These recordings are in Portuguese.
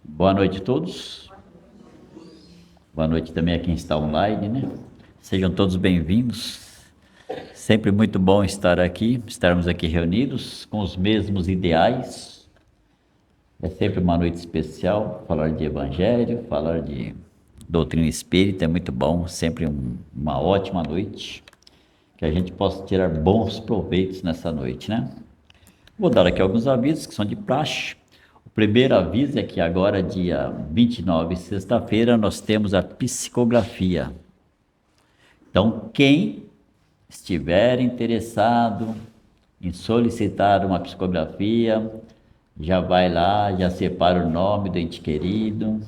Boa noite a todos. Boa noite também a quem está online, né? Sejam todos bem-vindos. Sempre muito bom estarmos aqui reunidos com os mesmos ideais. É sempre uma noite especial, falar de evangelho, falar de doutrina espírita, é muito bom, sempre uma ótima noite, que a gente possa tirar bons proveitos nessa noite, né? Vou dar aqui alguns avisos que são de praxe. O primeiro aviso é que agora, dia 29, sexta-feira, nós temos a psicografia. Então, quem estiver interessado em solicitar uma psicografia, já vai lá, já separa o nome do ente querido,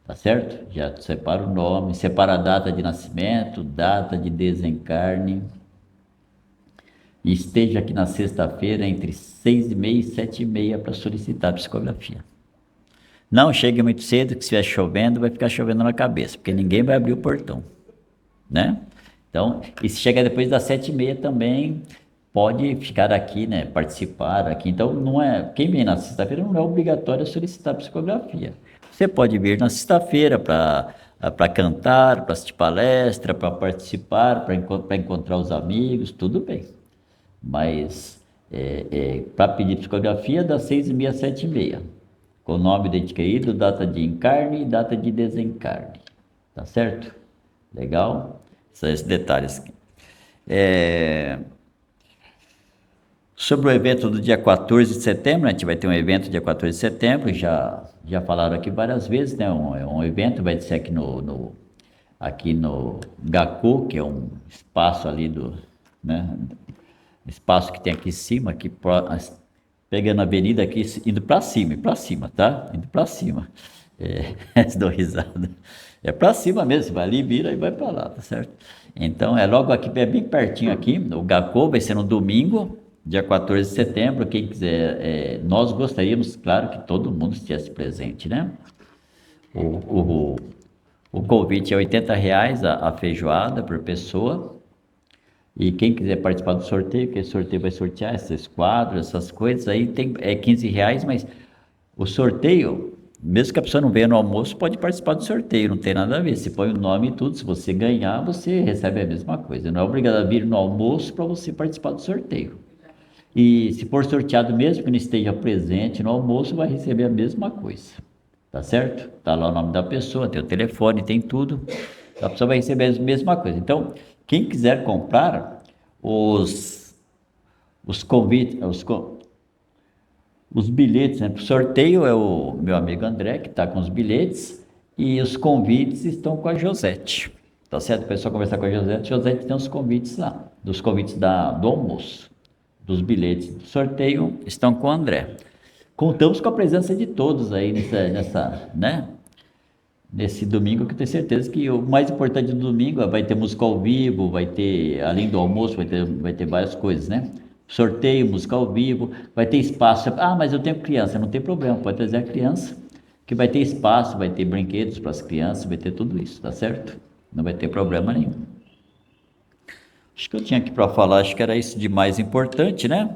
tá certo? Já separa o nome, separa a data de nascimento, data de desencarne, e esteja aqui na sexta-feira entre 6h30 e 7h30 para solicitar a psicografia. Não chegue muito cedo, que se estiver chovendo, vai ficar chovendo na cabeça, porque ninguém vai abrir o portão, né? Então, e se chegar depois das 7h30 também, pode ficar aqui, né? Participar aqui. Então, não é, quem vem na sexta-feira não é obrigatório solicitar psicografia. Você pode vir na sexta-feira para cantar, para assistir palestra, para participar, para encontrar os amigos, tudo bem. Mas para pedir psicografia, das 6h30 às 7h30, com o nome do ente querido, data de encarne e data de desencarne. Tá certo? Legal? São esses detalhes aqui. Sobre o evento do dia 14 de setembro, a gente vai ter um evento dia 14 de setembro, já falaram aqui várias vezes, né? Um evento vai ser aqui no Gaku, que é um espaço ali né? Espaço que tem aqui em cima, pegando a avenida aqui, indo para cima, tá? Indo para cima. Dou risada. É para cima mesmo, você vai ali, vira e vai para lá, tá certo? Então, é logo aqui, é bem pertinho aqui, o Gakko vai ser no domingo, dia 14 de setembro, quem quiser, nós gostaríamos, claro, que todo mundo estivesse presente, né? O, o, o convite é R$ 80 a feijoada por pessoa. E quem quiser participar do sorteio, que esse sorteio vai sortear esses quadros, essas coisas, aí tem R$ 15, mas o sorteio, mesmo que a pessoa não venha no almoço, pode participar do sorteio, não tem nada a ver. Você põe o nome e tudo, se você ganhar, você recebe a mesma coisa. Não é obrigado a vir no almoço para você participar do sorteio. E se for sorteado mesmo que não esteja presente no almoço, vai receber a mesma coisa. Tá certo? Tá lá o nome da pessoa, tem o telefone, tem tudo. A pessoa vai receber a mesma coisa. Então, quem quiser comprar os, os convites, os bilhetes, né? O sorteio é o meu amigo André, que está com os bilhetes, e os convites estão com a Josete. Tá certo? O pessoal conversar com a Josete, Josete tem os convites lá, dos convites do almoço, dos bilhetes do sorteio, estão com o André. Contamos com a presença de todos aí né? Nesse domingo, que eu tenho certeza que o mais importante do domingo vai ter música ao vivo, vai ter, além do almoço, vai ter várias coisas, né? Sorteio, música ao vivo, vai ter espaço. Ah, mas eu tenho criança, não tem problema, pode trazer a criança, que vai ter espaço, vai ter brinquedos para as crianças, vai ter tudo isso, tá certo? Não vai ter problema nenhum. Acho que eu tinha aqui para falar, acho que era isso de mais importante, né?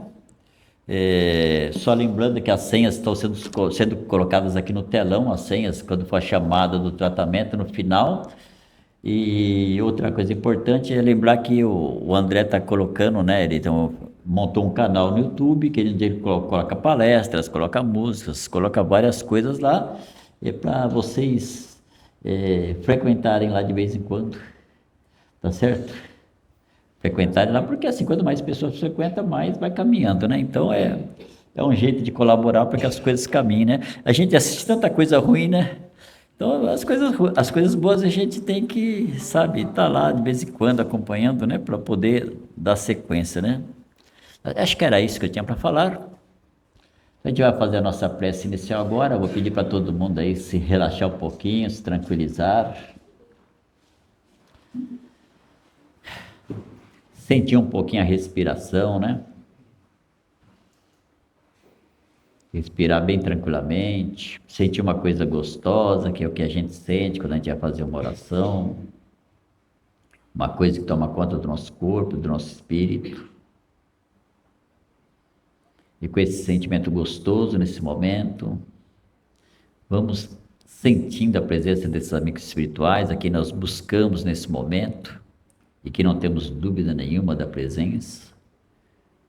Só lembrando que as senhas estão sendo colocadas aqui no telão, as senhas, quando for a chamada do tratamento no final. E outra coisa importante é lembrar que o André está colocando, né? Ele montou um canal no YouTube, que ele coloca palestras, coloca músicas, coloca várias coisas lá, para vocês frequentarem lá de vez em quando, tá certo? Frequentarem lá, porque assim, quanto mais pessoas frequentam, mais vai caminhando, né? Então é um jeito de colaborar para que as coisas caminhem, né? A gente assiste tanta coisa ruim, né? Então as coisas boas a gente tem que, sabe, estar lá de vez em quando acompanhando, né? Para poder dar sequência, né? Acho que era isso que eu tinha para falar. A gente vai fazer a nossa prece inicial agora. Vou pedir para todo mundo aí se relaxar um pouquinho, se tranquilizar. Sentir um pouquinho a respiração, né? Respirar bem tranquilamente, sentir uma coisa gostosa, que é o que a gente sente quando a gente vai fazer uma oração, uma coisa que toma conta do nosso corpo, do nosso espírito. E com esse sentimento gostoso nesse momento, Vamos sentindo a presença desses amigos espirituais a quem nós buscamos nesse momento e que não temos dúvida nenhuma da presença.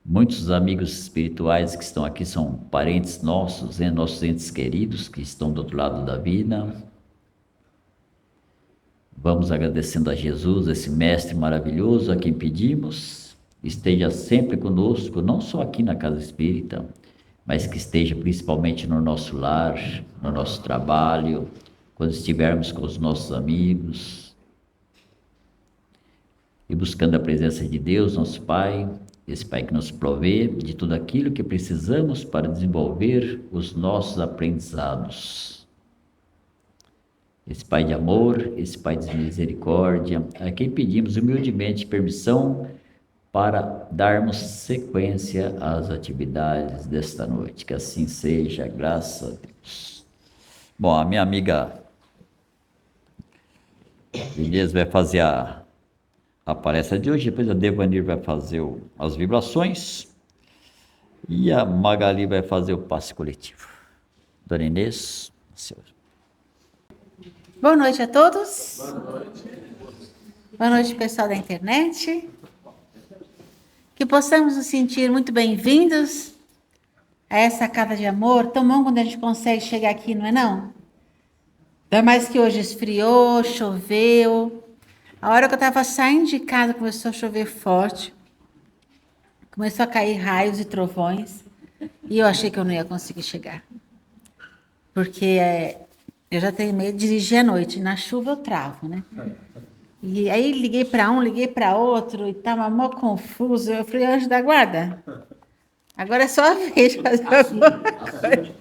Muitos amigos espirituais que estão aqui são parentes nossos, nossos entes queridos que estão do outro lado da vida. Vamos agradecendo a Jesus, esse mestre maravilhoso a quem pedimos, esteja sempre conosco, não só aqui na Casa Espírita, mas que esteja principalmente no nosso lar, no nosso trabalho, quando estivermos com os nossos amigos, e buscando a presença de Deus, nosso Pai, esse Pai que nos provê de tudo aquilo que precisamos para desenvolver os nossos aprendizados. Esse Pai de amor, esse Pai de misericórdia, a quem pedimos humildemente permissão para darmos sequência às atividades desta noite. Que assim seja, graças a Deus. Bom, a minha amiga Inês vai fazer a palestra de hoje, depois a Devanir vai fazer as vibrações e a Magali vai fazer o passe coletivo. Dona Inês, senhor. Boa noite a todos. Boa noite. Boa noite, pessoal da internet. Que possamos nos sentir muito bem-vindos a essa casa de amor. Tão bom quando a gente consegue chegar aqui, não é não? Ainda mais que hoje esfriou, choveu. A hora que eu estava saindo de casa começou a chover forte. Começou a cair raios e trovões. E eu achei que eu não ia conseguir chegar. Porque eu já tenho medo de dirigir à noite. Na chuva eu travo, né? E aí liguei para um, liguei para outro, e estava mó confuso. Eu falei, anjo da guarda, agora é só a vez de fazer alguma coisa.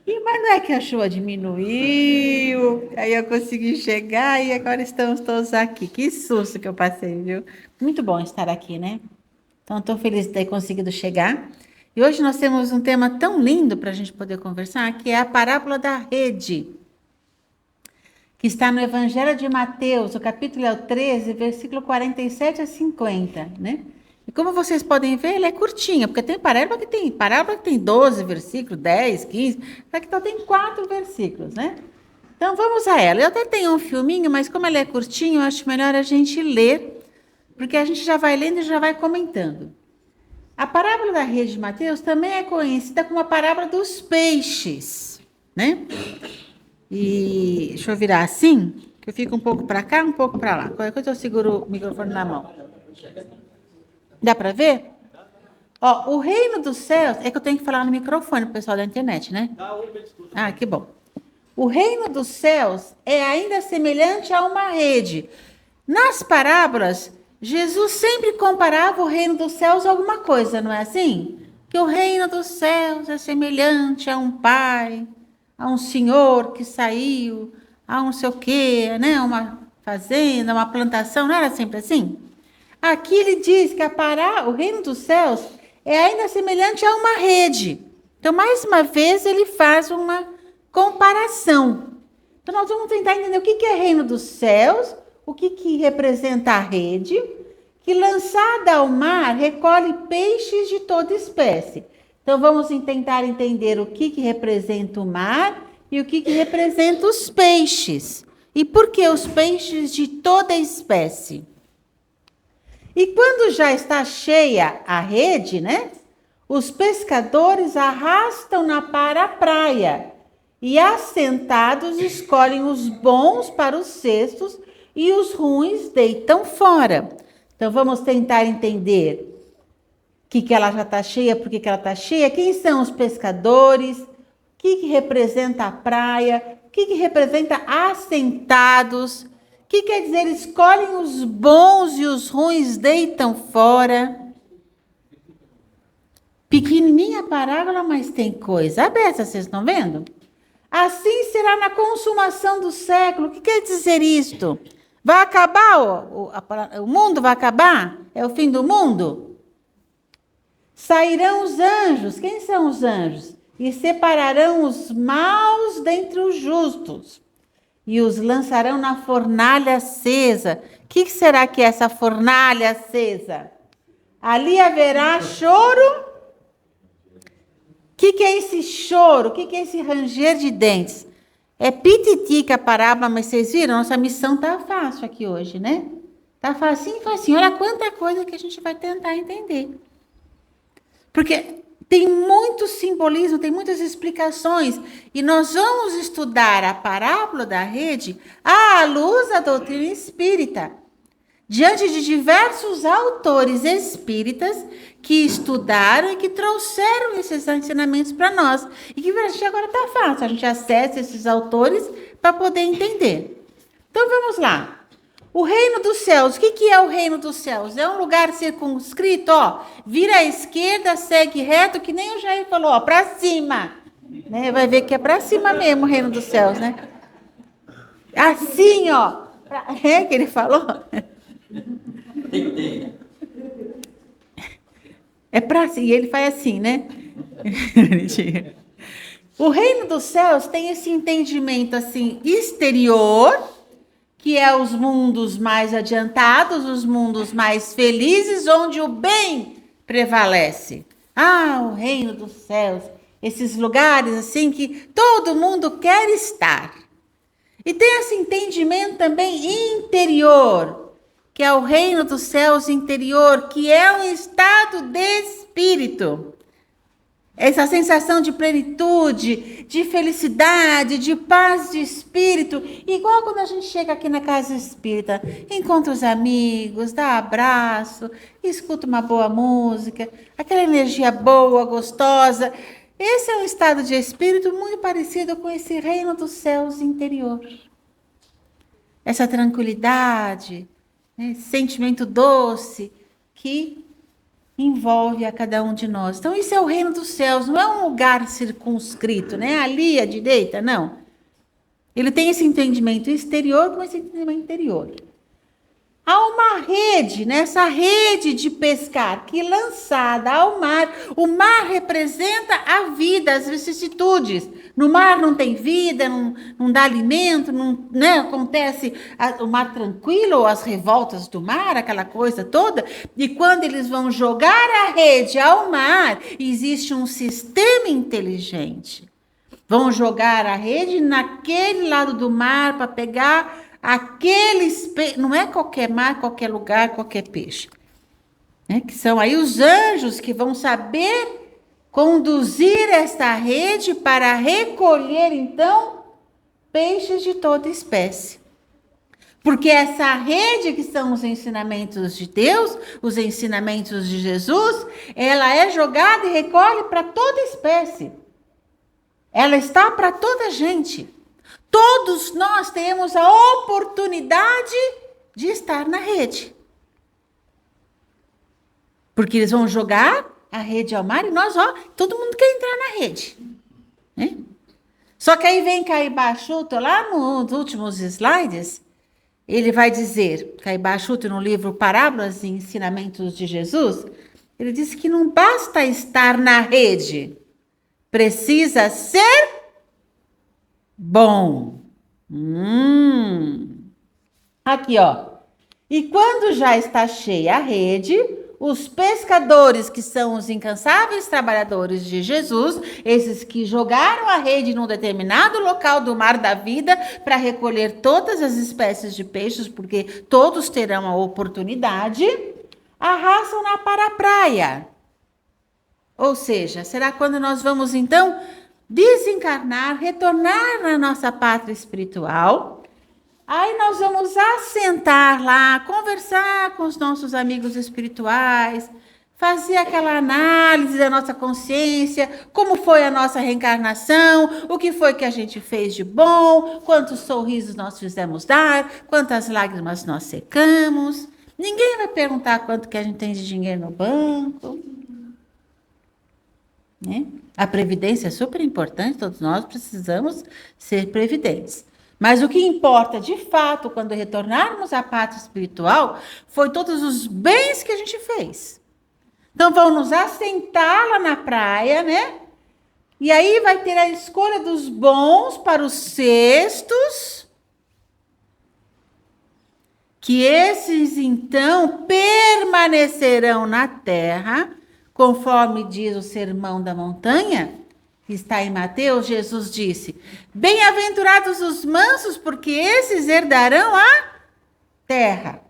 Mas não é que a chuva diminuiu, aí eu consegui chegar e agora estamos todos aqui. Que susto que eu passei, viu? Muito bom estar aqui, né? Então, estou feliz de ter conseguido chegar. E hoje nós temos um tema tão lindo para a gente poder conversar, que é a parábola da rede, que está no Evangelho de Mateus, o capítulo é o 13, versículo 47 a 50, né? E como vocês podem ver, ele é curtinho, porque tem parábola que tem 12 versículos, 10, 15, aqui só tem 4 versículos, né? Então vamos a ela. Eu até tenho um filminho, mas como ela é curtinho, eu acho melhor a gente ler, porque a gente já vai lendo e já vai comentando. A parábola da rede de Mateus também é conhecida como a parábola dos peixes, né? E deixa eu virar assim, que eu fico um pouco para cá, um pouco para lá. Qualquer coisa eu seguro o microfone na mão. Dá para ver? Ó, o reino dos céus, é que eu tenho que falar no microfone pro pessoal da internet, né? Ah, que bom. O reino dos céus é ainda semelhante a uma rede. Nas parábolas, Jesus sempre comparava o reino dos céus a alguma coisa, não é assim? Que o reino dos céus é semelhante a um pai, a um senhor que saiu, a um não sei o quê, né? Uma fazenda, uma plantação, não era sempre assim? Aqui ele diz que o reino dos céus é ainda semelhante a uma rede. Então, mais uma vez, ele faz uma comparação. Então, nós vamos tentar entender o que é reino dos céus, o que representa a rede, que lançada ao mar recolhe peixes de toda espécie. Então, vamos tentar entender o que representa o mar e o que representa os peixes. E por que os peixes de toda espécie? E quando já está cheia a rede, né? Os pescadores arrastam-na para a praia e, assentados, escolhem os bons para os cestos e os ruins deitam fora. Então, vamos tentar entender que ela já está cheia, por que ela está cheia, quem são os pescadores, o que representa a praia, o que representa assentados, o que quer dizer escolhem os bons e os ruins deitam fora. Pequenininha a parábola, mas tem coisa aberta, vocês estão vendo? Assim será na consumação do século. O que quer dizer isto? Vai acabar? O mundo vai acabar? É o fim do mundo? Sairão os anjos. Quem são os anjos? E separarão os maus dentre os justos. E os lançarão na fornalha acesa. O que será que é essa fornalha acesa? Ali haverá choro. O que é esse choro? O que é esse ranger de dentes? É pititica a parábola, mas vocês viram? Nossa missão tá fácil aqui hoje, né? Tá facinho, facinho. Olha quanta coisa que a gente vai tentar entender. Porque tem muito simbolismo, tem muitas explicações. E nós vamos estudar a parábola da rede à luz da doutrina espírita. Diante de diversos autores espíritas que estudaram e que trouxeram esses ensinamentos para nós. E que para a gente agora está fácil, a gente acessa esses autores para poder entender. Então vamos lá. O reino dos céus, o que é o reino dos céus? É um lugar circunscrito, ó, vira à esquerda, segue reto, que nem o Jair falou, ó, para cima. Né? Vai ver que é para cima mesmo o reino dos céus, né? Assim, ó. É que ele falou? É para assim, e ele faz assim, né? O reino dos céus tem esse entendimento assim exterior, que é os mundos mais adiantados, os mundos mais felizes, onde o bem prevalece. Ah, o reino dos céus, esses lugares assim que todo mundo quer estar. E tem esse entendimento também interior, que é o reino dos céus interior, que é um estado de espírito. Essa sensação de plenitude, de felicidade, de paz de espírito. Igual quando a gente chega aqui na casa espírita, encontra os amigos, dá abraço, escuta uma boa música, aquela energia boa, gostosa. Esse é um estado de espírito muito parecido com esse reino dos céus interior. Essa tranquilidade, né, esse sentimento doce que envolve a cada um de nós. Então, isso é o reino dos céus, não é um lugar circunscrito, né? Ali à direita, não. Ele tem esse entendimento exterior com esse entendimento interior. Há uma rede, nessa rede de pescar, que lançada ao mar, o mar representa a vida, as vicissitudes. No mar não tem vida, não dá alimento, não, né, acontece o mar tranquilo, as revoltas do mar, aquela coisa toda. E quando eles vão jogar a rede ao mar, existe um sistema inteligente. Vão jogar a rede naquele lado do mar para pegar aqueles peixes. Não é qualquer mar, qualquer lugar, qualquer peixe. Né? Que são aí os anjos que vão saber conduzir esta rede para recolher, então, peixes de toda espécie. Porque essa rede que são os ensinamentos de Deus, os ensinamentos de Jesus, ela é jogada e recolhe para toda espécie. Ela está para toda a gente. Todos nós temos a oportunidade de estar na rede. Porque eles vão jogar a rede ao mar e nós, ó, todo mundo quer entrar na rede. Né? Só que aí vem Caibachuto, lá nos últimos slides, ele vai dizer, Caibachuto no livro Parábolas e Ensinamentos de Jesus, ele diz que não basta estar na rede, precisa ser bom. Aqui, ó. E quando já está cheia a rede, os pescadores, que são os incansáveis trabalhadores de Jesus, esses que jogaram a rede num determinado local do mar da vida para recolher todas as espécies de peixes, porque todos terão a oportunidade, arrastam-na para a praia. Ou seja, será quando nós vamos, então, desencarnar, retornar na nossa pátria espiritual. Aí nós vamos assentar lá, conversar com os nossos amigos espirituais, fazer aquela análise da nossa consciência, como foi a nossa reencarnação, o que foi que a gente fez de bom, quantos sorrisos nós fizemos dar, quantas lágrimas nós secamos. Ninguém vai perguntar quanto que a gente tem de dinheiro no banco. Né? A previdência é super importante, todos nós precisamos ser previdentes. Mas o que importa, de fato, quando retornarmos à pátria espiritual, foi todos os bens que a gente fez. Então, vão nos assentar lá na praia, né? E aí vai ter a escolha dos bons para os cestos, que esses, então, permanecerão na terra, conforme diz o Sermão da Montanha, que está em Mateus, Jesus disse: bem-aventurados os mansos, porque esses herdarão a terra.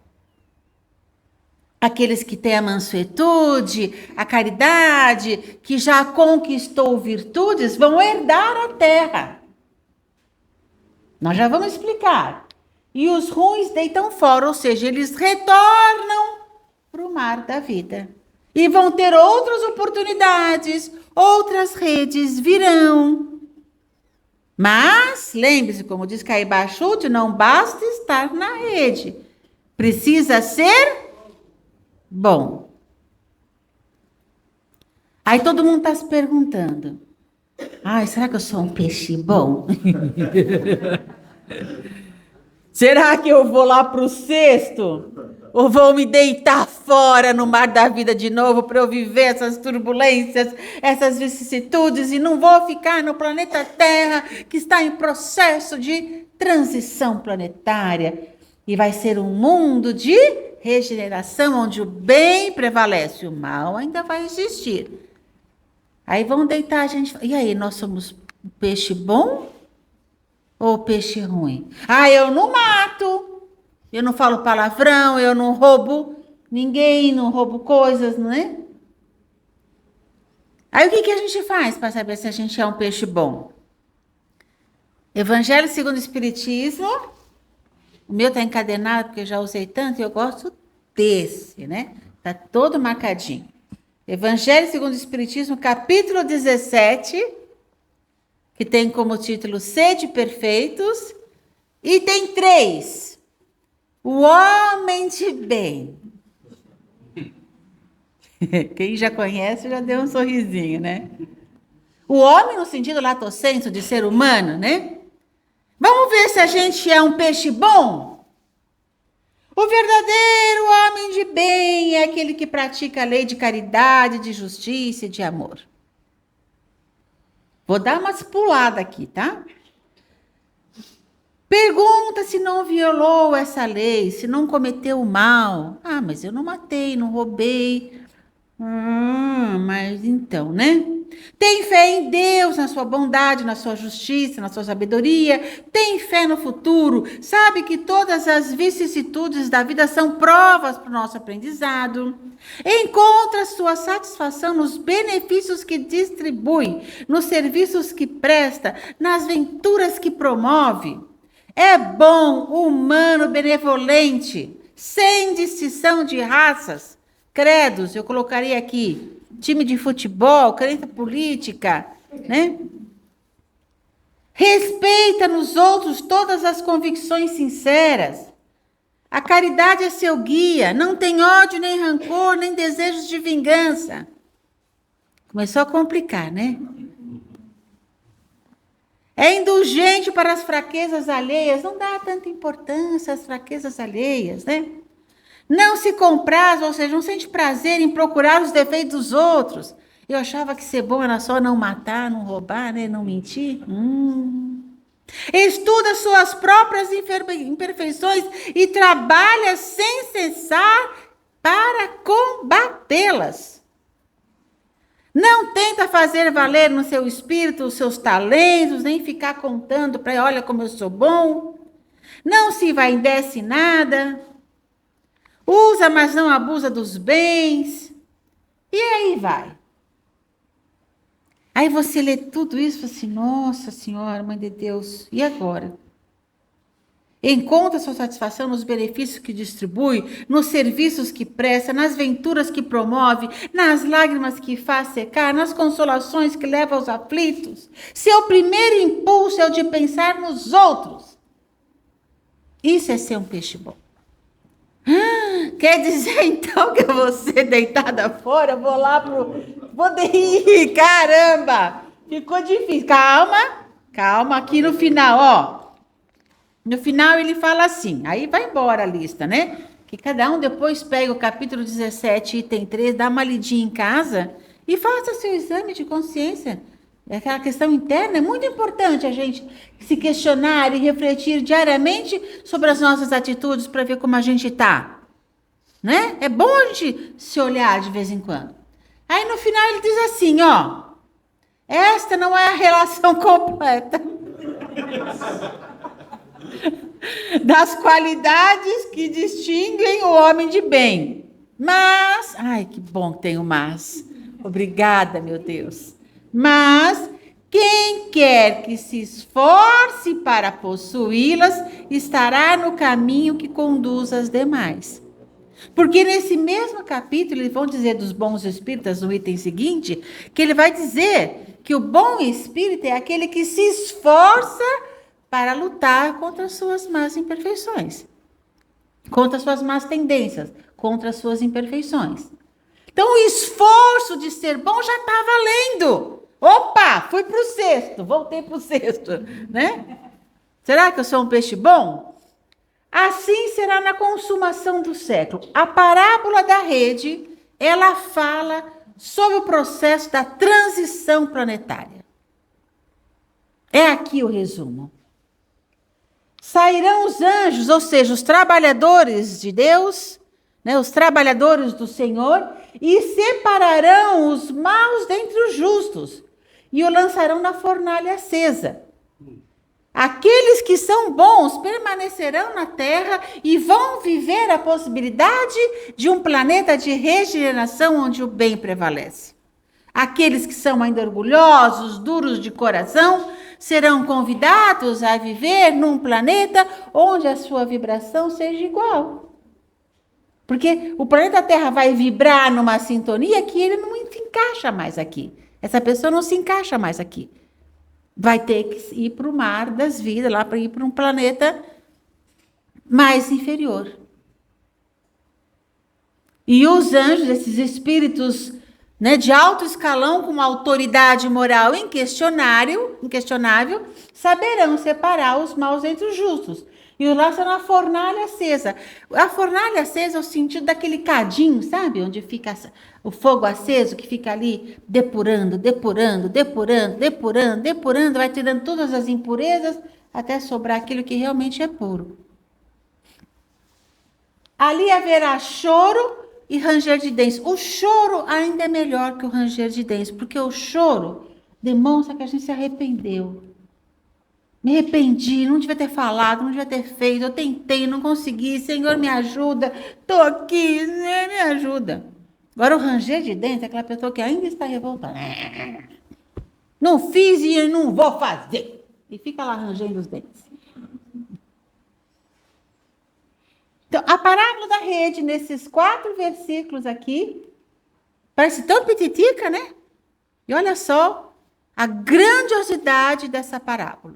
Aqueles que têm a mansuetude, a caridade, que já conquistou virtudes, vão herdar a terra. Nós já vamos explicar. E os ruins deitam fora, ou seja, eles retornam para o mar da vida. E vão ter outras oportunidades, outras redes virão. Mas, lembre-se, como diz Caiba Chute, não basta estar na rede. Precisa ser bom. Aí todo mundo está se perguntando: ai, será que eu sou um peixe bom? Será que eu vou lá para o cesto? Ou vou me deitar fora no mar da vida de novo para eu viver essas turbulências, essas vicissitudes e não vou ficar no planeta Terra que está em processo de transição planetária e vai ser um mundo de regeneração onde o bem prevalece, o mal ainda vai existir. Aí vão deitar a gente. E aí, nós somos o peixe bom ou o peixe ruim? Ah, eu não mato, eu não falo palavrão, eu não roubo ninguém, não roubo coisas, não é? Aí o que a gente faz para saber se a gente é um peixe bom? Evangelho segundo o Espiritismo. O meu está encadenado porque eu já usei tanto e eu gosto desse, né? Está todo marcadinho. Evangelho segundo o Espiritismo, capítulo 17, que tem como título Sede Perfeitos, item 3, o homem de bem. Quem já conhece já deu um sorrisinho, né? O homem no sentido lato sensu de ser humano, né? Vamos ver se a gente é um peixe bom? O verdadeiro homem de bem é aquele que pratica a lei de caridade, de justiça e de amor. Vou dar umas puladas aqui, tá? Pergunta se não violou essa lei, se não cometeu mal. Ah, mas eu não matei, não roubei. Mas então, né? Tem fé em Deus, na sua bondade, na sua justiça, na sua sabedoria. Tem fé no futuro. Sabe que todas as vicissitudes da vida são provas para o nosso aprendizado. Encontra sua satisfação nos benefícios que distribui, nos serviços que presta, nas venturas que promove. É bom, humano, benevolente, sem distinção de raças, credos, eu colocaria aqui, time de futebol, crença política, né? Respeita nos outros todas as convicções sinceras. A caridade é seu guia, não tem ódio, nem rancor, nem desejos de vingança. Começou a complicar, né? É indulgente para as fraquezas alheias, não dá tanta importância às fraquezas alheias, né? Não se compraz, ou seja, não sente prazer em procurar os defeitos dos outros. Eu achava que ser bom era só não matar, não roubar, né? Não mentir. Estuda suas próprias imperfeições e trabalha sem cessar para combatê-las. Não tenta fazer valer no seu espírito os seus talentos, nem ficar contando para olha como eu sou bom. Não se envaidece nada. Usa, mas não abusa dos bens. E aí vai. Aí você lê tudo isso e fala assim, nossa Senhora, Mãe de Deus, e agora? Encontra sua satisfação nos benefícios que distribui, nos serviços que presta, nas venturas que promove, nas lágrimas que faz secar, nas consolações que leva aos aflitos. Seu primeiro impulso é o de pensar nos outros. Isso é ser um peixe bom. Quer dizer então que eu vou ser deitada fora? Vou lá vou rir, caramba! Ficou difícil. Calma, aqui no final, ó. No final ele fala assim, aí vai embora a lista, né? Que cada um depois pega o capítulo 17, item 3, dá uma lidinha em casa e faça seu exame de consciência. Aquela questão interna é muito importante a gente se questionar e refletir diariamente sobre as nossas atitudes para ver como a gente está. Né? É bom a gente se olhar de vez em quando. Aí no final ele diz assim, ó. Esta não é a relação completa das qualidades que distinguem o homem de bem. Mas, ai, que bom que tem o mas. Obrigada, meu Deus. Mas quem quer que se esforce para possuí-las, estará no caminho que conduz às demais. Porque nesse mesmo capítulo, eles vão dizer dos bons espíritas, no item seguinte, que ele vai dizer que o bom espírito é aquele que se esforça para lutar contra as suas más imperfeições, contra as suas más tendências, contra as suas imperfeições. Então, o esforço de ser bom já está valendo. Opa, fui para o sexto, voltei para o sexto, né? Será que eu sou um peixe bom? Assim será na consumação do século. A parábola da rede, ela fala sobre o processo da transição planetária. É aqui o resumo. Sairão os anjos, ou seja, os trabalhadores de Deus, né, os trabalhadores do Senhor, e separarão os maus dentre os justos, e o lançarão na fornalha acesa. Aqueles que são bons permanecerão na Terra e vão viver a possibilidade de um planeta de regeneração onde o bem prevalece. Aqueles que são ainda orgulhosos, duros de coração, serão convidados a viver num planeta onde a sua vibração seja igual. Porque o planeta Terra vai vibrar numa sintonia que ele não se encaixa mais aqui. Essa pessoa não se encaixa mais aqui. Vai ter que ir para o mar das vidas, lá para ir para um planeta mais inferior. E os anjos, esses espíritos, né, de alto escalão, com uma autoridade moral inquestionável, saberão separar os maus entre os justos. E o laço na fornalha acesa. A fornalha acesa é o sentido daquele cadinho, sabe? Onde fica o fogo aceso, que fica ali depurando, vai tirando todas as impurezas, até sobrar aquilo que realmente é puro. Ali haverá choro e ranger de dentes. O choro ainda é melhor que o ranger de dentes, porque o choro demonstra que a gente se arrependeu. Me arrependi, não devia ter falado, não devia ter feito, eu tentei, não consegui, Senhor, me ajuda, estou aqui, né, me ajuda. Agora, o ranger de dentes é aquela pessoa que ainda está revoltada. Não fiz e não vou fazer. E fica lá rangendo os dentes. Então, a parábola da rede, nesses 4 versículos aqui, parece tão pititica, né? E olha só a grandiosidade dessa parábola.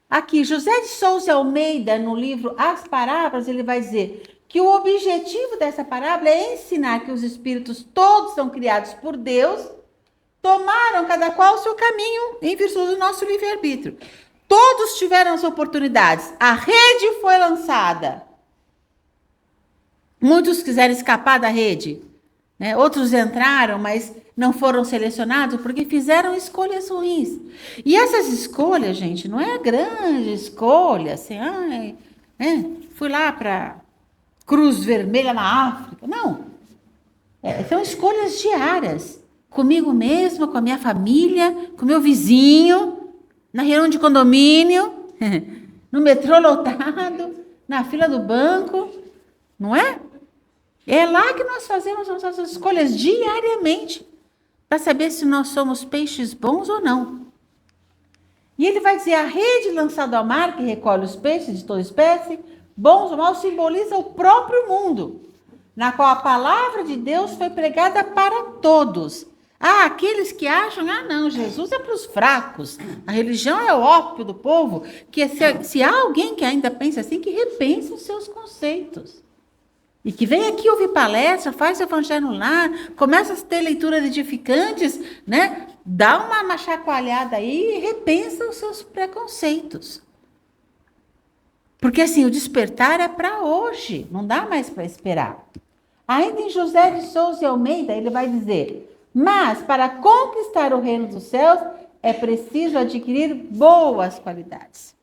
Aqui, José de Souza Almeida, no livro As Parábolas, ele vai dizer que o objetivo dessa parábola é ensinar que os espíritos todos são criados por Deus, tomaram cada qual o seu caminho em virtude do nosso livre-arbítrio. Todos tiveram as oportunidades. A rede foi lançada. Muitos quiseram escapar da rede, né? Outros entraram, mas não foram selecionados porque fizeram escolhas ruins. E essas escolhas, gente, não é grande escolha, assim, fui lá para Cruz Vermelha na África. Não. São escolhas diárias. Comigo mesma, com a minha família, com o meu vizinho, na reunião de condomínio, no metrô lotado, na fila do banco, não é? É lá que nós fazemos as nossas escolhas diariamente, para saber se nós somos peixes bons ou não. E ele vai dizer, a rede lançada ao mar, que recolhe os peixes de toda espécie, bons ou maus, simboliza o próprio mundo, na qual a palavra de Deus foi pregada para todos. Aqueles que acham, não, Jesus é para os fracos, a religião é o ópio do povo, que se há alguém que ainda pensa assim, que repense os seus conceitos. E que vem aqui ouvir palestra, faz o evangelho lá, começa a ter leituras edificantes, né? Dá uma chacoalhada aí e repensa os seus preconceitos. Porque assim, o despertar é para hoje, não dá mais para esperar. Ainda em José de Souza Almeida, ele vai dizer, mas para conquistar o reino dos céus, é preciso adquirir boas qualidades.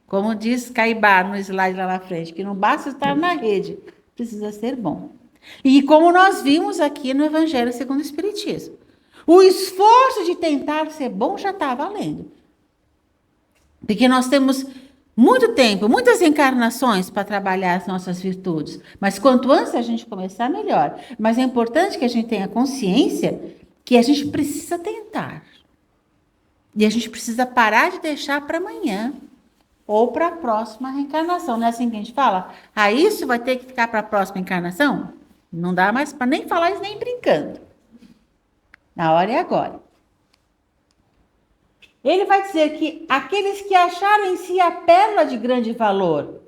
Como diz Caibar no slide lá na frente, que não basta estar na rede, precisa ser bom. E como nós vimos aqui no Evangelho segundo o Espiritismo, O esforço de tentar ser bom já está valendo. Porque nós temos muito tempo, muitas encarnações para trabalhar as nossas virtudes. Mas quanto antes a gente começar, melhor. Mas é importante que a gente tenha consciência que a gente precisa tentar. E a gente precisa parar de deixar para amanhã ou para a próxima reencarnação. Não é assim que a gente fala? Ah, isso vai ter que ficar para a próxima encarnação? Não dá mais para nem falar isso nem brincando. Na hora é agora. Ele vai dizer que aqueles que acharam em si a pérola de grande valor,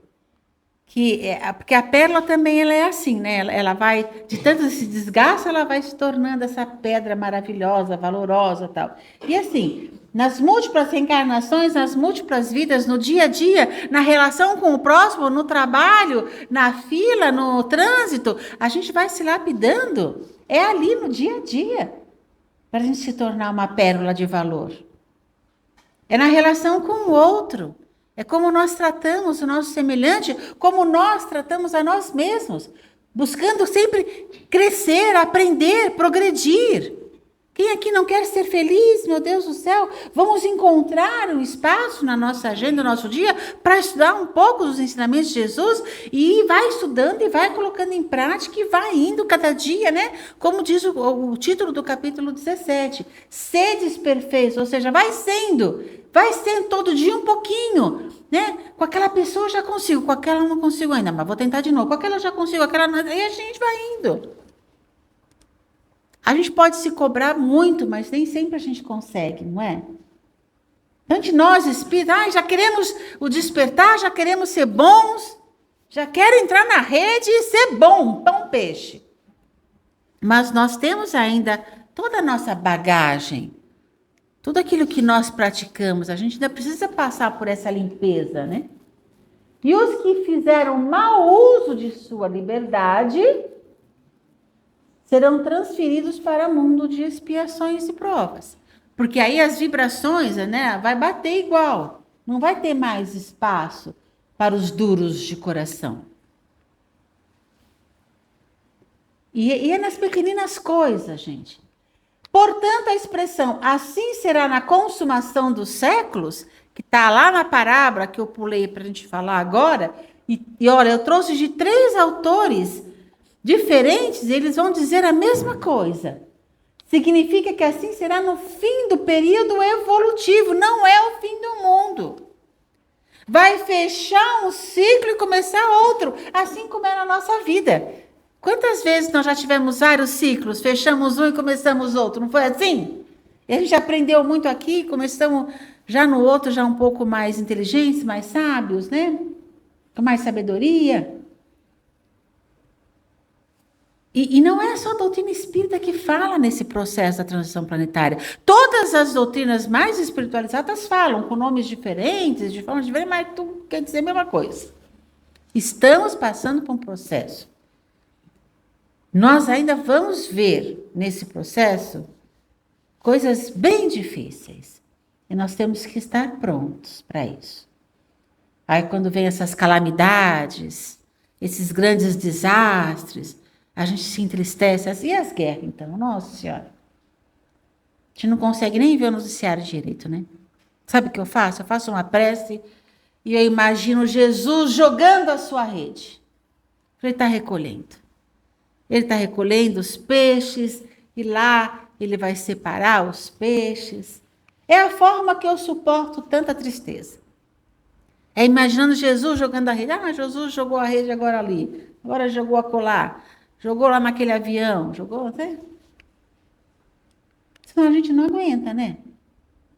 porque a pérola também ela é assim, né? Ela vai, de tanto se desgasta, ela vai se tornando essa pedra maravilhosa, valorosa, tal. E assim, nas múltiplas reencarnações, nas múltiplas vidas, no dia a dia, na relação com o próximo, no trabalho, na fila, no trânsito, a gente vai se lapidando. É ali no dia a dia, para a gente se tornar uma pérola de valor. É na relação com o outro. É como nós tratamos o nosso semelhante, como nós tratamos a nós mesmos. Buscando sempre crescer, aprender, progredir. Quem aqui não quer ser feliz, meu Deus do céu? Vamos encontrar um espaço na nossa agenda, no nosso dia, para estudar um pouco dos ensinamentos de Jesus e vai estudando e vai colocando em prática e vai indo cada dia, né? Como diz o título do capítulo 17. Sedes perfeitos, ou seja, vai sendo todo dia um pouquinho, né? Com aquela pessoa eu já consigo, com aquela eu não consigo ainda, mas vou tentar de novo. Com aquela eu já consigo, aquela não, e a gente vai indo. A gente pode se cobrar muito, mas nem sempre a gente consegue, não é? Então, de nós, espíritos, já queremos o despertar, já queremos ser bons, já quero entrar na rede e ser bom, pão, peixe. Mas nós temos ainda toda a nossa bagagem, tudo aquilo que nós praticamos, a gente ainda precisa passar por essa limpeza, né? E os que fizeram mau uso de sua liberdade serão transferidos para o mundo de expiações e provas. Porque aí as vibrações, né, vai bater igual. Não vai ter mais espaço para os duros de coração. E é nas pequeninas coisas, gente. Portanto, a expressão assim será na consumação dos séculos, que está lá na parábola que eu pulei para a gente falar agora, e olha, eu trouxe de 3 autores diferentes, eles vão dizer a mesma coisa. Significa que assim será no fim do período evolutivo, não é o fim do mundo. Vai fechar um ciclo e começar outro, assim como é na nossa vida. Quantas vezes nós já tivemos vários ciclos, fechamos um e começamos outro, não foi assim? E a gente aprendeu muito aqui, começamos já no outro, já um pouco mais inteligentes, mais sábios, né? Com mais sabedoria. E não é só a doutrina espírita que fala nesse processo da transição planetária. Todas as doutrinas mais espiritualizadas falam com nomes diferentes, de formas diferentes, mas tudo quer dizer a mesma coisa. Estamos passando por um processo. Nós ainda vamos ver nesse processo coisas bem difíceis. E nós temos que estar prontos para isso. Aí quando vem essas calamidades, esses grandes desastres, a gente se entristece. E as guerras, então? Nossa Senhora. A gente não consegue nem ver o noticiário direito, né? Sabe o que eu faço? Eu faço uma prece e eu imagino Jesus jogando a sua rede. Ele está recolhendo. Ele está recolhendo os peixes e lá ele vai separar os peixes. É a forma que eu suporto tanta tristeza. É imaginando Jesus jogando a rede. Ah, Jesus jogou a rede agora ali. Agora jogou acolá. Jogou lá naquele avião, jogou, né? Senão a gente não aguenta, né?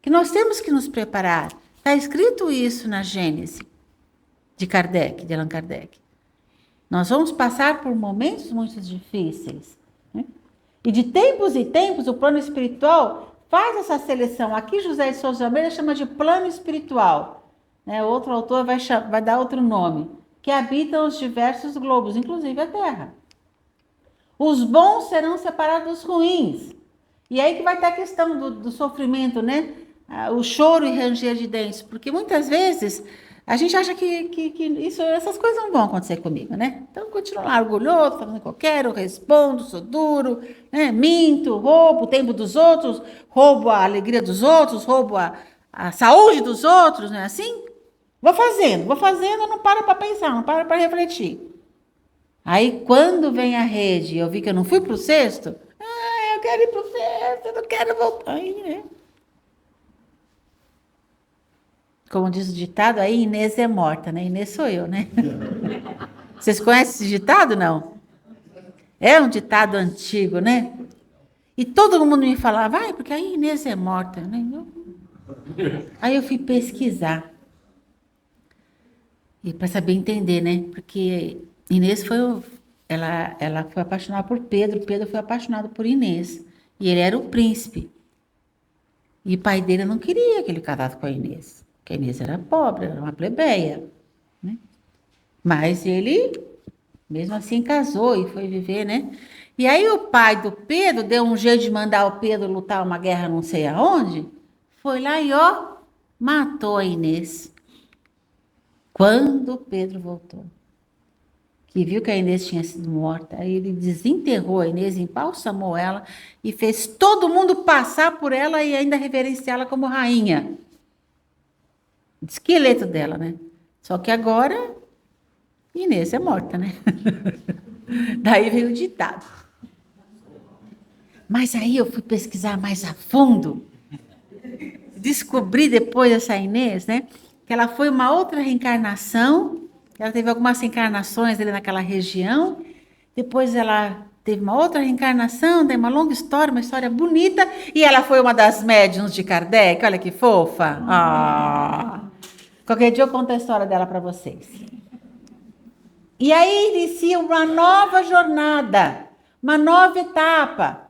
Que nós temos que nos preparar. Está escrito isso na Gênese de Kardec, de Allan Kardec. Nós vamos passar por momentos muito difíceis. Né? E de tempos em tempos, o plano espiritual faz essa seleção. Aqui José de Souza Almeida chama de plano espiritual. Né? Outro autor vai dar outro nome. Que habitam os diversos globos, inclusive a Terra. Os bons serão separados dos ruins. E aí que vai ter a questão do sofrimento, né? O choro e ranger de dentes. Porque muitas vezes A gente acha que essas coisas não vão acontecer comigo, né? Então, eu continuo lá orgulhoso, falando o que eu quero, respondo, sou duro, né? Minto, roubo o tempo dos outros, roubo a alegria dos outros, roubo a saúde dos outros, não é assim? Vou fazendo, não paro para pensar, não paro para refletir. Aí, quando vem a rede, eu vi que eu não fui para o sexto, eu quero ir para o sexto, eu não quero voltar. Aí, né? Como diz o ditado, aí Inês é morta, né? Inês sou eu, né? Vocês conhecem esse ditado, não? É um ditado antigo, né? E todo mundo me falava, porque a Inês é morta, né? Aí eu fui pesquisar. E para saber entender, né? Porque Inês ela foi apaixonada por Pedro, Pedro foi apaixonado por Inês. E ele era o príncipe. E o pai dele não queria que ele casasse com a Inês. Porque a Inês era pobre, era uma plebeia. Né? Mas ele, mesmo assim, casou e foi viver, né? E aí o pai do Pedro deu um jeito de mandar o Pedro lutar uma guerra não sei aonde. Foi lá e, matou a Inês. Quando Pedro voltou, que viu que a Inês tinha sido morta, aí ele desenterrou a Inês, embalsamou ela e fez todo mundo passar por ela e ainda reverenciá-la como rainha. O esqueleto dela, né? Só que agora, Inês é morta, né? Daí veio o ditado. Mas aí eu fui pesquisar mais a fundo, descobri depois dessa Inês, né? Que ela foi uma outra reencarnação, ela teve algumas reencarnações ali naquela região, depois ela teve uma outra reencarnação, tem uma longa história, uma história bonita, e ela foi uma das médiuns de Kardec, olha que fofa. Qualquer dia eu conto a história dela para vocês. E aí inicia uma nova jornada, uma nova etapa,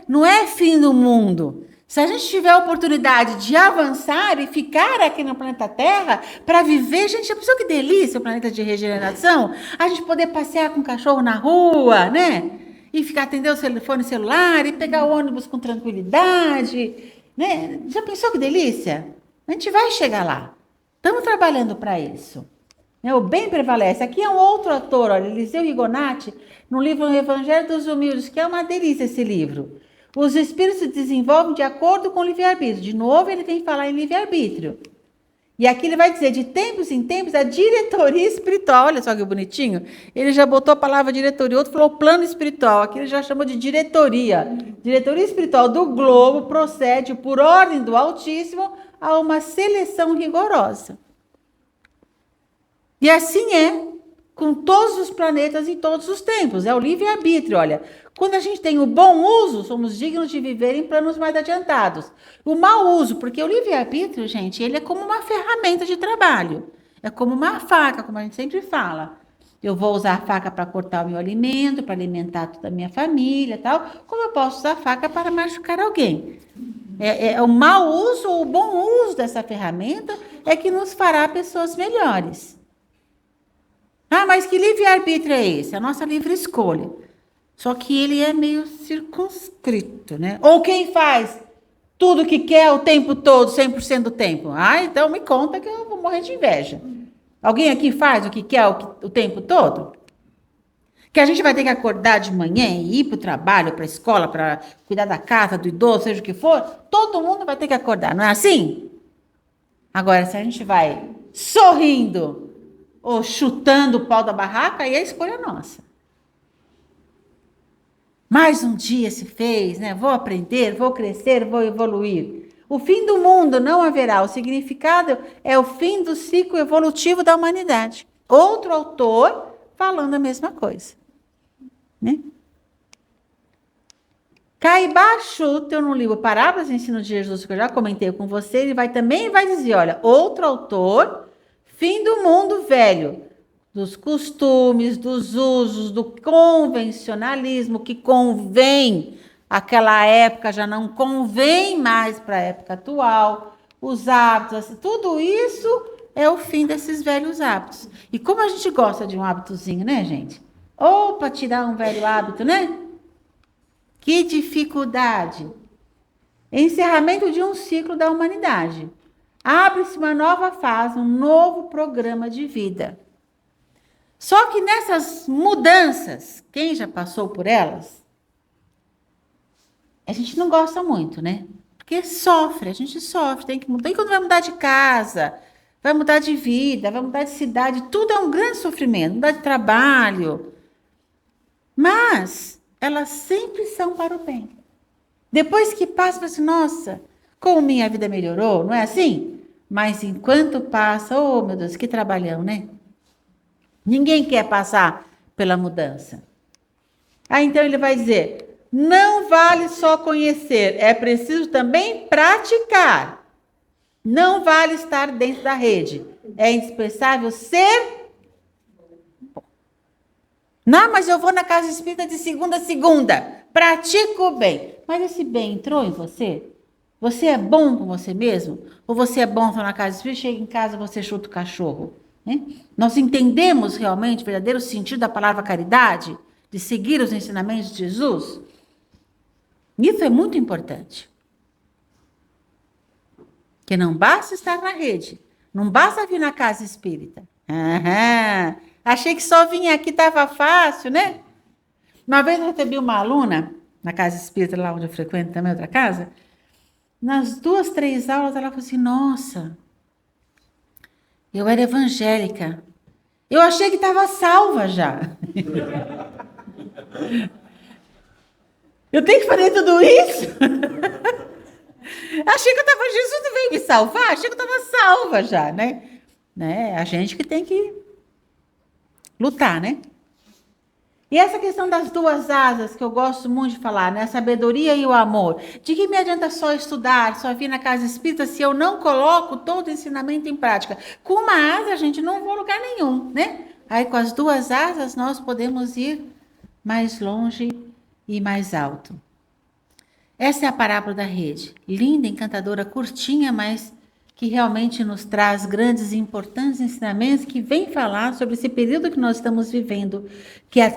não é fim do mundo. Se a gente tiver a oportunidade de avançar e ficar aqui no planeta Terra para viver, gente, já pensou que delícia o planeta de regeneração? A gente poder passear com o cachorro na rua, né? E ficar atender o telefone celular e pegar o ônibus com tranquilidade, né? Já pensou que delícia? A gente vai chegar lá. Estamos trabalhando para isso. O bem prevalece. Aqui é um outro ator, olha, Eliseu Rigonati, no livro O Evangelho dos Humildes, que é uma delícia esse livro. Os espíritos se desenvolvem de acordo com o livre-arbítrio. De novo, ele vem falar em livre-arbítrio. E aqui ele vai dizer, de tempos em tempos, a diretoria espiritual, olha só que bonitinho, ele já botou a palavra diretoria, outro falou plano espiritual, aqui ele já chamou de diretoria. Diretoria espiritual do globo procede, por ordem do Altíssimo, a uma seleção rigorosa. E assim é com todos os planetas em todos os tempos. É o livre-arbítrio, olha. Quando a gente tem o bom uso, somos dignos de viver em planos mais adiantados. O mau uso, porque o livre-arbítrio, gente, ele é como uma ferramenta de trabalho. É como uma faca, como a gente sempre fala. Eu vou usar a faca para cortar o meu alimento, para alimentar toda a minha família, tal. Como eu posso usar a faca para machucar alguém? É o mau uso ou o bom uso dessa ferramenta é que nos fará pessoas melhores. Mas que livre-arbítrio é esse? A nossa livre escolha. Só que ele é meio circunscrito, né? Ou quem faz tudo o que quer o tempo todo, 100% do tempo? Então me conta que eu vou morrer de inveja. Alguém aqui faz o que quer o tempo todo? Que a gente vai ter que acordar de manhã e ir para o trabalho, para a escola, para cuidar da casa, do idoso, seja o que for, todo mundo vai ter que acordar, não é assim? Agora, se a gente vai sorrindo ou chutando o pau da barraca, aí a escolha é nossa. Mais um dia se fez, né? Vou aprender, vou crescer, vou evoluir. O fim do mundo não haverá. O significado é o fim do ciclo evolutivo da humanidade. Outro autor falando a mesma coisa. Né? Caiba Schutter, no livro Parábolas do Ensino de Jesus, que eu já comentei com você, ele também vai dizer, olha, outro autor, fim do mundo velho, dos costumes, dos usos, do convencionalismo que convém, aquela época já não convém mais para a época atual, os hábitos, assim, tudo isso é o fim desses velhos hábitos. E como a gente gosta de um hábitozinho, né, gente? Ou para tirar um velho hábito, né? Que dificuldade! Encerramento de um ciclo da humanidade. Abre-se uma nova fase, um novo programa de vida. Só que nessas mudanças, quem já passou por elas, a gente não gosta muito, né? Porque sofre, a gente sofre, tem que mudar. E quando vai mudar de casa, vai mudar de vida, vai mudar de cidade, tudo é um grande sofrimento, mudar de trabalho. Mas elas sempre são para o bem. Depois que passa, você assim, nossa, como minha vida melhorou, não é assim? Mas enquanto passa, oh meu Deus, que trabalhão, né? Ninguém quer passar pela mudança. Aí então ele vai dizer, não vale só conhecer, é preciso também praticar. Não vale estar dentro da rede, é indispensável ser... Não, mas eu vou na casa espírita de segunda a segunda, pratico o bem. Mas esse bem entrou em você? Você é bom com você mesmo? Ou você é bom na casa espírita, chega em casa você chuta o cachorro? Né? Nós entendemos realmente o verdadeiro sentido da palavra caridade? De seguir os ensinamentos de Jesus? Isso é muito importante. Porque não basta estar na rede, não basta vir na casa espírita. Aham, achei que só vir aqui estava fácil, né? Uma vez eu recebi uma aluna, na casa espírita, lá onde eu frequento também, outra casa, nas 2, 3 aulas, ela falou assim, nossa, eu era evangélica, eu achei que estava salva já. Eu tenho que fazer tudo isso? Achei que eu estava, Jesus não veio me salvar, achei que eu estava salva já, né? A gente que tem que lutar, né? E essa questão das 2 asas, que eu gosto muito de falar, né? A sabedoria e o amor. De que me adianta só estudar, só vir na casa espírita, se eu não coloco todo o ensinamento em prática? Com uma asa, a gente não vai a lugar nenhum, né? Aí, com as 2 asas, nós podemos ir mais longe e mais alto. Essa é a parábola da rede. Linda, encantadora, curtinha, mas que realmente nos traz grandes e importantes ensinamentos que vem falar sobre esse período que nós estamos vivendo, que é a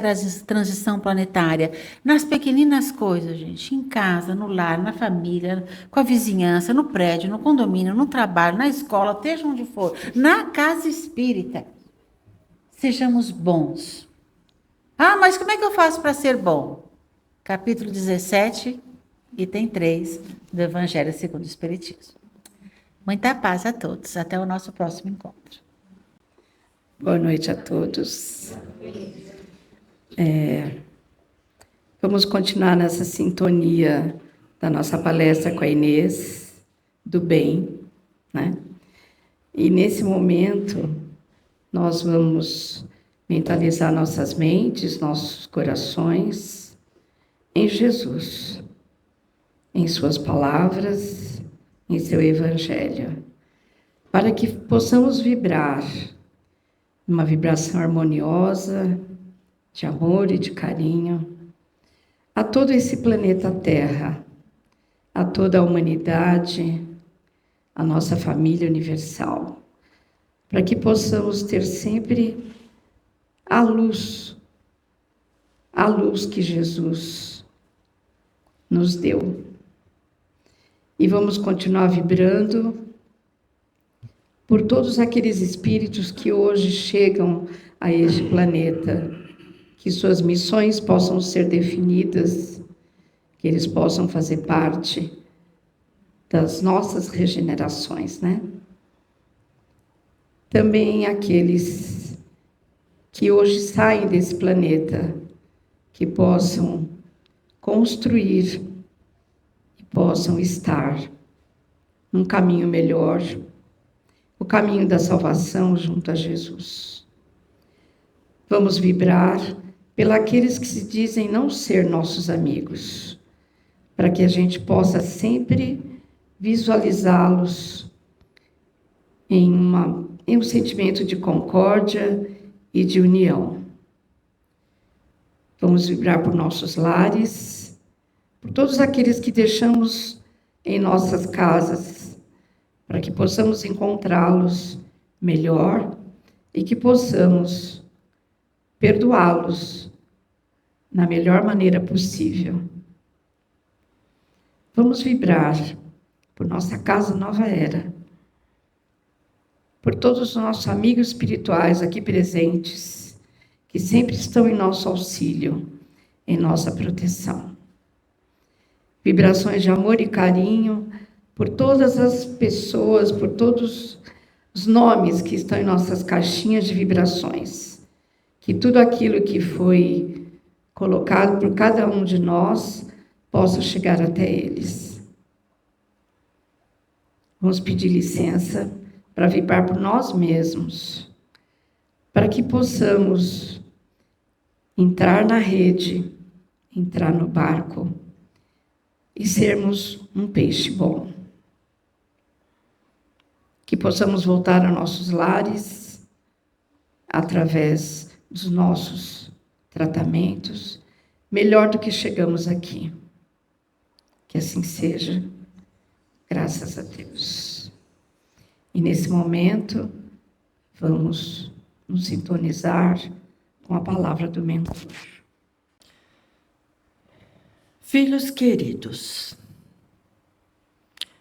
transição planetária. Nas pequeninas coisas, gente, em casa, no lar, na família, com a vizinhança, no prédio, no condomínio, no trabalho, na escola, esteja onde for, na casa espírita. Sejamos bons. Ah, mas como é que eu faço para ser bom? Capítulo 17, item 3 do Evangelho segundo o Espiritismo. Muita paz a todos. Até o nosso próximo encontro. Boa noite a todos. Vamos continuar nessa sintonia da nossa palestra com a Inês, do bem, né? E nesse momento, nós vamos mentalizar nossas mentes, nossos corações em Jesus, em suas palavras, em seu Evangelho, para que possamos vibrar uma vibração harmoniosa, de amor e de carinho, a todo esse planeta Terra, a toda a humanidade, a nossa família universal, para que possamos ter sempre a luz que Jesus nos deu. E vamos continuar vibrando por todos aqueles espíritos que hoje chegam a este planeta, que suas missões possam ser definidas, que eles possam fazer parte das nossas regenerações, né? Também aqueles que hoje saem desse planeta, que possam construir, possam estar num caminho melhor, o caminho da salvação junto a Jesus. Vamos vibrar pelos que se dizem não ser nossos amigos, para que a gente possa sempre visualizá-los em um sentimento de concórdia e de união. Vamos vibrar por nossos lares, por todos aqueles que deixamos em nossas casas, para que possamos encontrá-los melhor e que possamos perdoá-los na melhor maneira possível. Vamos vibrar por nossa casa Nova Era, por todos os nossos amigos espirituais aqui presentes, que sempre estão em nosso auxílio, em nossa proteção. Vibrações de amor e carinho por todas as pessoas, por todos os nomes que estão em nossas caixinhas de vibrações. Que tudo aquilo que foi colocado por cada um de nós possa chegar até eles. Vamos pedir licença para vibrar por nós mesmos, para que possamos entrar na rede, entrar no barco e sermos um peixe bom. Que possamos voltar a nossos lares através dos nossos tratamentos, melhor do que chegamos aqui. Que assim seja, graças a Deus. E nesse momento, vamos nos sintonizar com a palavra do mentor. Filhos queridos,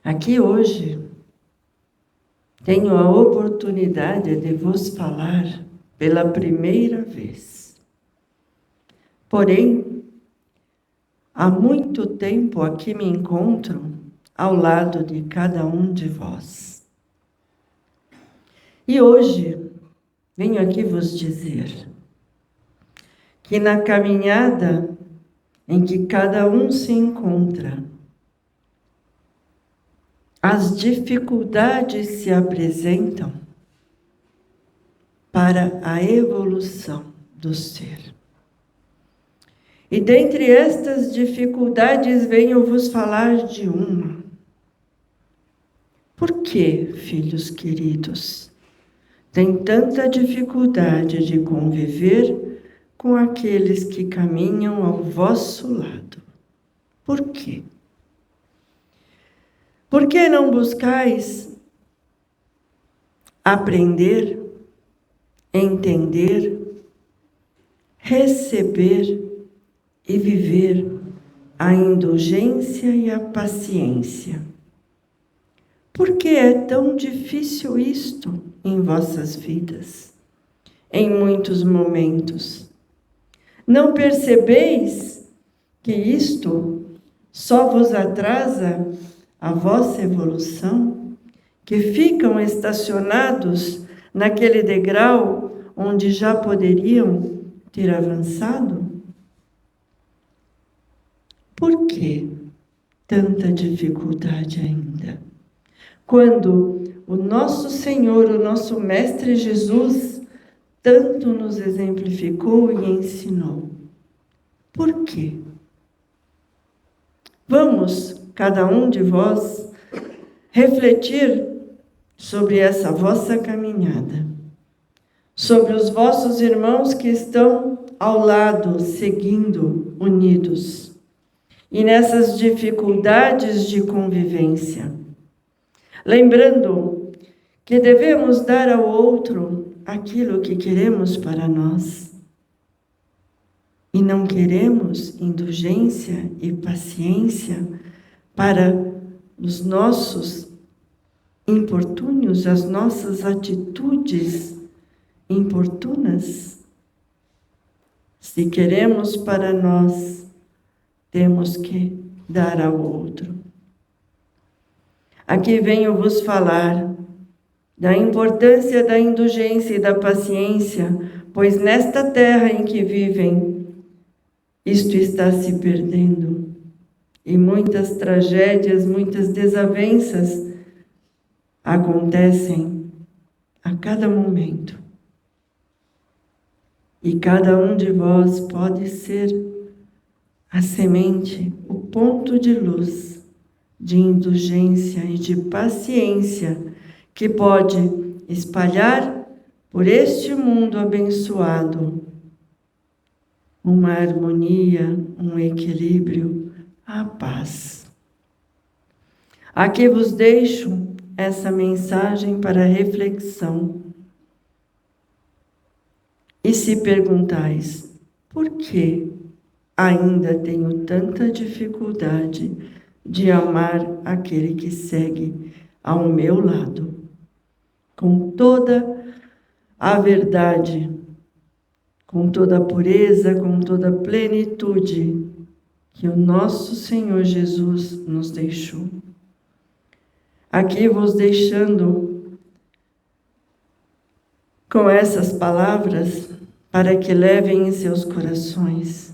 aqui hoje tenho a oportunidade de vos falar pela primeira vez. Porém, há muito tempo aqui me encontro ao lado de cada um de vós. E hoje venho aqui vos dizer que na caminhada em que cada um se encontra, as dificuldades se apresentam para a evolução do ser. E dentre estas dificuldades venho vos falar de uma. Por que, filhos queridos, tem tanta dificuldade de conviver com aqueles que caminham ao vosso lado? Por quê? Por que não buscais aprender, entender, receber e viver a indulgência e a paciência? Por que é tão difícil isto em vossas vidas, em muitos momentos? Não percebeis que isto só vos atrasa a vossa evolução, que ficam estacionados naquele degrau onde já poderiam ter avançado? Por que tanta dificuldade ainda? Quando o nosso Senhor, o nosso Mestre Jesus, tanto nos exemplificou e ensinou. Por quê? Vamos, cada um de vós, refletir sobre essa vossa caminhada, sobre os vossos irmãos que estão ao lado, seguindo, unidos, e nessas dificuldades de convivência. Lembrando que devemos dar ao outro aquilo que queremos para nós. E não queremos indulgência e paciência para os nossos importúnios, as nossas atitudes importunas. Se queremos para nós, temos que dar ao outro. Aqui venho vos falar da importância da indulgência e da paciência, pois nesta terra em que vivem, isto está se perdendo. E muitas tragédias, muitas desavenças acontecem a cada momento. E cada um de vós pode ser a semente, o ponto de luz, de indulgência e de paciência que pode espalhar por este mundo abençoado uma harmonia, um equilíbrio, a paz. Aqui vos deixo essa mensagem para reflexão. E se perguntais, por que ainda tenho tanta dificuldade de amar aquele que segue ao meu lado? com toda a verdade, com toda a pureza, com toda a plenitude que o nosso Senhor Jesus nos deixou. Aqui vos deixando com essas palavras para que levem em seus corações.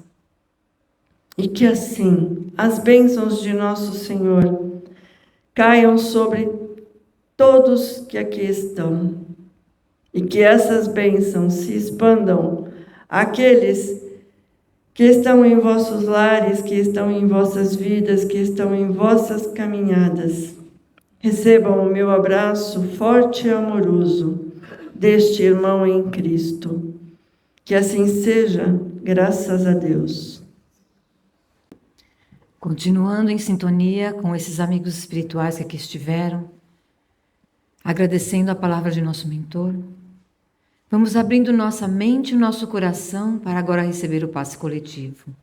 E que assim as bênçãos de nosso Senhor caiam sobre todos que aqui estão. E que essas bênçãos se expandam àqueles que estão em vossos lares, que estão em vossas vidas, que estão em vossas caminhadas. Recebam o meu abraço forte e amoroso deste irmão em Cristo. Que assim seja, graças a Deus. Continuando em sintonia com esses amigos espirituais que aqui estiveram, agradecendo a palavra de nosso mentor, vamos abrindo nossa mente e nosso coração para agora receber o passe coletivo,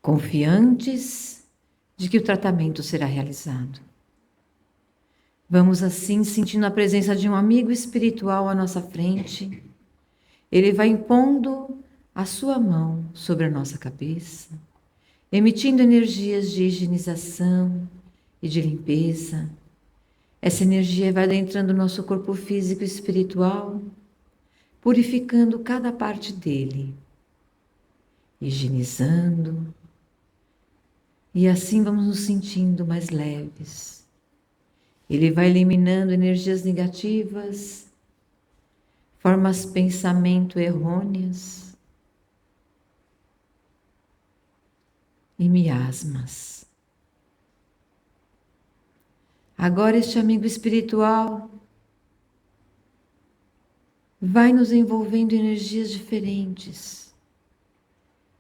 confiantes de que o tratamento será realizado. Vamos assim sentindo a presença de um amigo espiritual à nossa frente. Ele vai impondo a sua mão sobre a nossa cabeça, emitindo energias de higienização e de limpeza. Essa energia vai adentrando o nosso corpo físico e espiritual, purificando cada parte dele, higienizando, e assim vamos nos sentindo mais leves. Ele vai eliminando energias negativas, formas de pensamento errôneas e miasmas. Agora este amigo espiritual vai nos envolvendo em energias diferentes,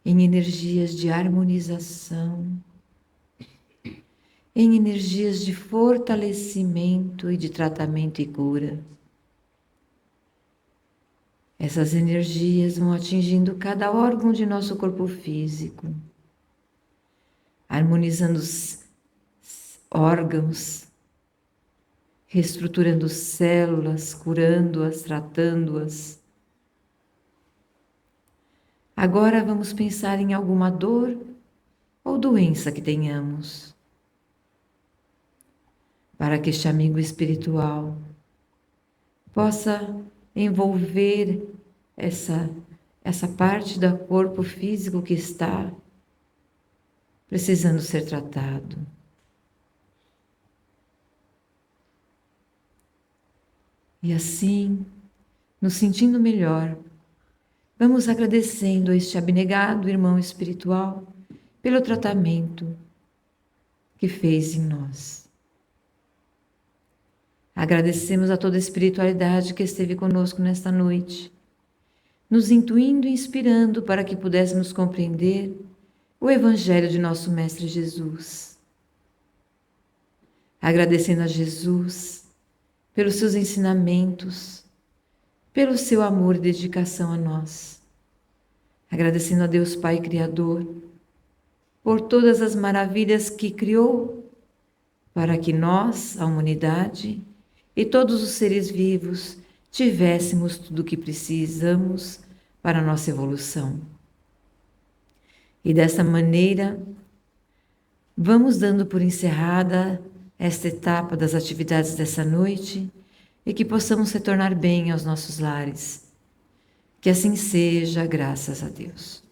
em energias de harmonização, em energias de fortalecimento e de tratamento e cura. Essas energias vão atingindo cada órgão de nosso corpo físico, harmonizando os órgãos, reestruturando células, curando-as, tratando-as. Agora vamos pensar em alguma dor ou doença que tenhamos, para que este amigo espiritual possa envolver essa parte do corpo físico que está precisando ser tratado. E assim, nos sentindo melhor, vamos agradecendo a este abnegado irmão espiritual pelo tratamento que fez em nós. Agradecemos a toda a espiritualidade que esteve conosco nesta noite, nos intuindo e inspirando para que pudéssemos compreender o Evangelho de nosso Mestre Jesus. Agradecendo a Jesus pelos seus ensinamentos, pelo seu amor e dedicação a nós. Agradecendo a Deus Pai Criador por todas as maravilhas que criou para que nós, a humanidade e todos os seres vivos, tivéssemos tudo o que precisamos para a nossa evolução. E dessa maneira, vamos dando por encerrada esta etapa das atividades dessa noite e que possamos retornar bem aos nossos lares. Que assim seja, graças a Deus.